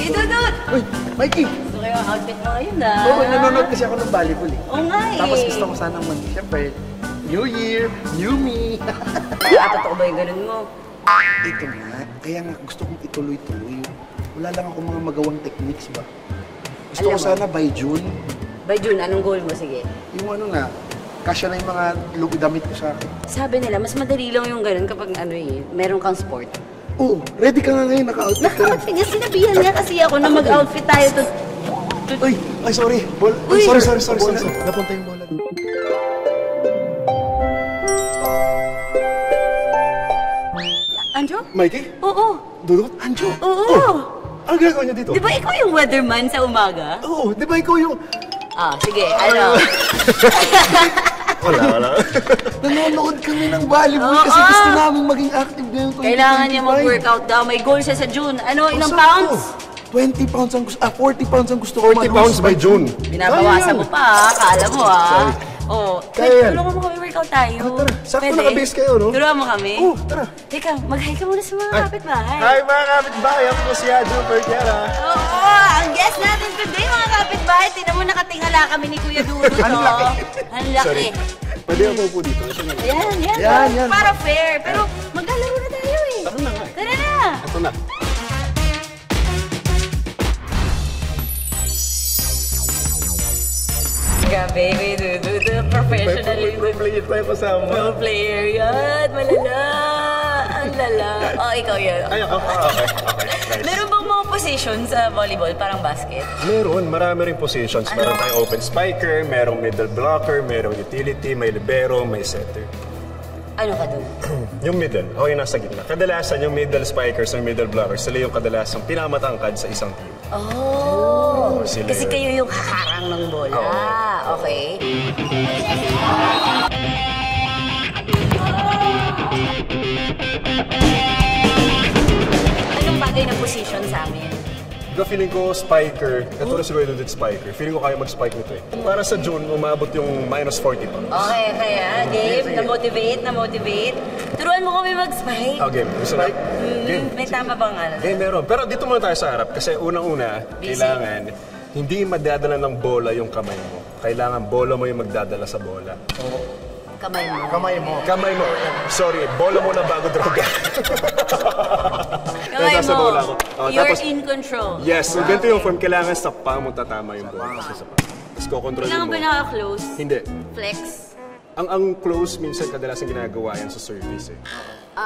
Hey, Dudut! Uy, Mikey! Gusto ko yung outfit mo ngayon ah. Oo, nanonood kasi ako ng volleyball eh. Oo nga eh. Tapos gusto ko sanang siyempre, New Year, New Me. Totoo ba yung ganun mo? Ito nga, kaya nga gusto kong ituloy-tuloy. Wala lang ako mga magawang techniques ba? Gusto ko sana by June. By June, anong goal mo? Sige. Yung ano nga, kasya na yung mga damit ko sa akin. Sabi nila, mas madali lang yung ganun kapag ano eh, meron kang sport. Oo, ready ka nga ngayon, naka-outfit ka rin. Naka-outfit nga, sinabihan niya kasi ako na mag-outfit tayo. Uy, ay sorry. Uy! Sorry. Napunta yung bola. Anjo? Mikey? Oo. Dudut? Anjo? Oo. Ano ginagawa niya dito? Di ba ikaw yung weatherman sa umaga? Oo, di ba ikaw yung... Ah, sige, ano? Wala. Nanonood kami ng volleyball kasi gusto namin maging active ngayon. Kailangan niya mag-workout daw. May goal siya sa June. Ano, ilang pounds? 20 pounds ang gusto, 40 pounds ang gusto ko. 40 pounds by June. Binabawasan mo pa, kala mo ah. Oh, Kaya yan. tulungan mo kami workout tayo. Tara, sakto Pwede? naka-base kayo, no? Tulungan mo kami? Oo, tara. Teka, mag-hi ka muna sa mga kapitbahay. Hi mga kapitbahay, ako po si Adjo Pertiera. Oo, ang guest natin today mga kapitbahay. Tinan mo nakatingala kami ni Kuya Dudut. Ang laki. Ang laki. Sorry. Pwede ako po dito. Yan. Para fair. Pero maglalaro na tayo eh. Tara na nga. Tara na. Ito na. Grabe, Kuya Dudut. Professionally. Pro player tayo kasama. Pro player yan. Malala. Ang lala. Oh, ikaw yan. Ay, okay. Nice. Meron bang mga position sa volleyball, parang basket? Meron, marami rin positions. Meron tayong open spiker, merong middle blocker, merong utility, may libero, may setter. Ano ka doon? Yung middle, ako yung nasa gitna. Kadalasan yung middle spikers or middle blockers, sila yung kadalasan pinamatangkad sa isang team. Oh, sila kasi yun. kayo yung hakarang ng bola. Okay. Anong bagay na position sa amin? Diba feeling ko spiker, katulad siguro yung spiker, feeling ko kaya mag-spike nito eh. Para sa June, umabot yung minus 40 pounds. Okay, kaya. Game, na-motivate. Turuan mo kami mag-spike. Oh, game. Gusto na? Game. May tama bang ano? Game meron. Pero dito muna tayo sa harap kasi unang-una, kailangan hindi madadala ng bola yung kamay mo. Kailangan bola mo yung magdadala sa bola. Kamay mo. Kamay mo. Sorry, bola muna bago droga. Kamay Nasa mo. bola ko. Oh, You're tapos, in control. yes, so ganito yung form. Kailangan sa paa mo tatama yung bola. Kasi sa paa. Tapos kukontrol Kailangan mo. ba naka-close? Hindi. Flex? Ang close minsan kadalasan ginagawa yan sa service eh.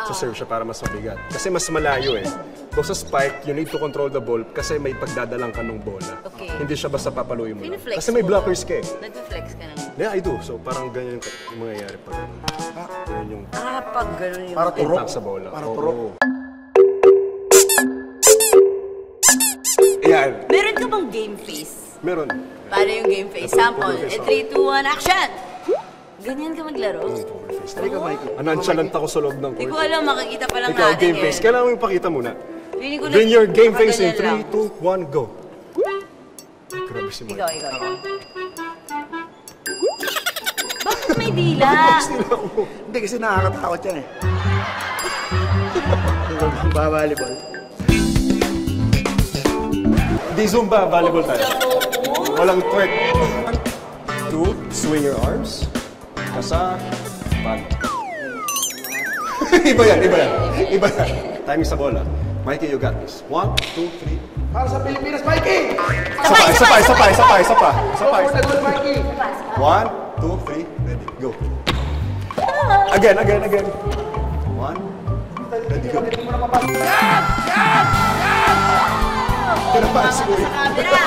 Sa serve siya para mas mabigat. Kasi mas malayo eh. Kung sa spike, you need to control the ball kasi may pagdadalang ka ng bola. Okay. Hindi siya basta papaluin mo lang. Pina-flex Kasi may mo blockers ba? ka eh. Nag-flex ka naman. Yeah, I do. So parang ganyan yung mangyayari pag ganyan yung Pag gano'n yung... Para turok. impact sa bola. Para Oo. turok. Yan. Meron ka bang game face? Meron. Paano yung game face? Sample. 3, 2, 1, action! Ganyan ka maglaro? Halika, Mikey. Nonchalant ako sa loob ng Hindi ko court. alam, makikita pa lang Ikaw, natin game face. Kailangan mo ipakita muna. Feeling ko Bring your game face in nakaganyan 3, lang. 2, 1, go. Ay, grabe si Mike. Ikaw. Bakit may dila? Hindi kasi nakakatakot yan eh. Volleyball. Di Zumba, volleyball tayo. Walang twerk. 2, swing your arms. Kasa, pan. Iba yan. Timing sa bola. Mikey, you got this. 1, 2, 3. Para sa Pilipinas, Mikey! Isa pa. For the good, Mikey! 1, 2, 3, ready, go. Again. 1, ready, go. Kinabahan si Kuya. Camera!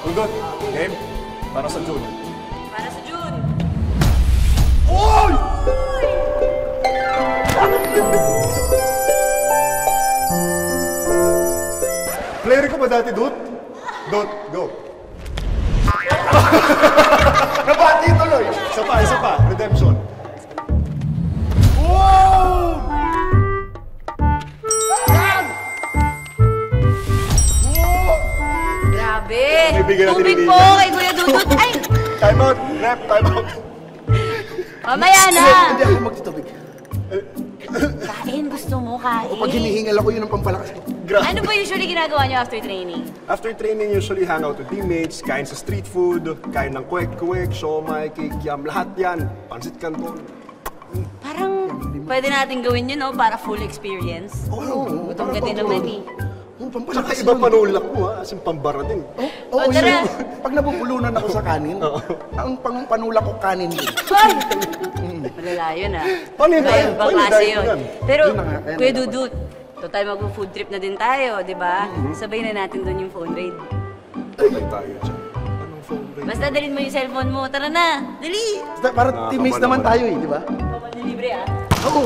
We're good. Game. Para sa June. Para sa June. Oy! Player ko ba dati, Dut? Dut, go. Nabati tuloy. Isa pa. Redemption. Wow! Grabe! Bibigyan natin Tubig ni po Nina. kay Kuya Dudut. Ay! Time out. Rep, time out. Mamaya na! Hindi ako magtutubig. Kain, gusto mo kain. Pag hinihingal ako, yun ang pampalakas ko. Grabe. Ano ba usually ginagawa niyo after training? After training, usually hang out with teammates, kain sa street food, kain ng kwek-kwek, siomay, kikiam, lahat yan. Pansit canton. Parang pwede natin gawin yun, no? Para full experience. Gutom ka din naman eh. Tsaka iba panulak mo ha, as in pambara din. Oo, tara. Pag nabubulunan ako sa kanin, ang panulak ko kanin din. Ay! Malala yun ah. Paano yun? Ibang Paano yung klase diet yun. mo yan? Pero, Yun na nga, ayan Kuya na. Dudut, total mag-food trip na din tayo, di ba? Sabay na natin doon yung phone raid. Ay, tayo dyan. Anong phone ba? Basta dalhin mo yung cellphone mo. Tara na! Dali! Para teammates naman tayo eh, di ba? Libre ah. Oo.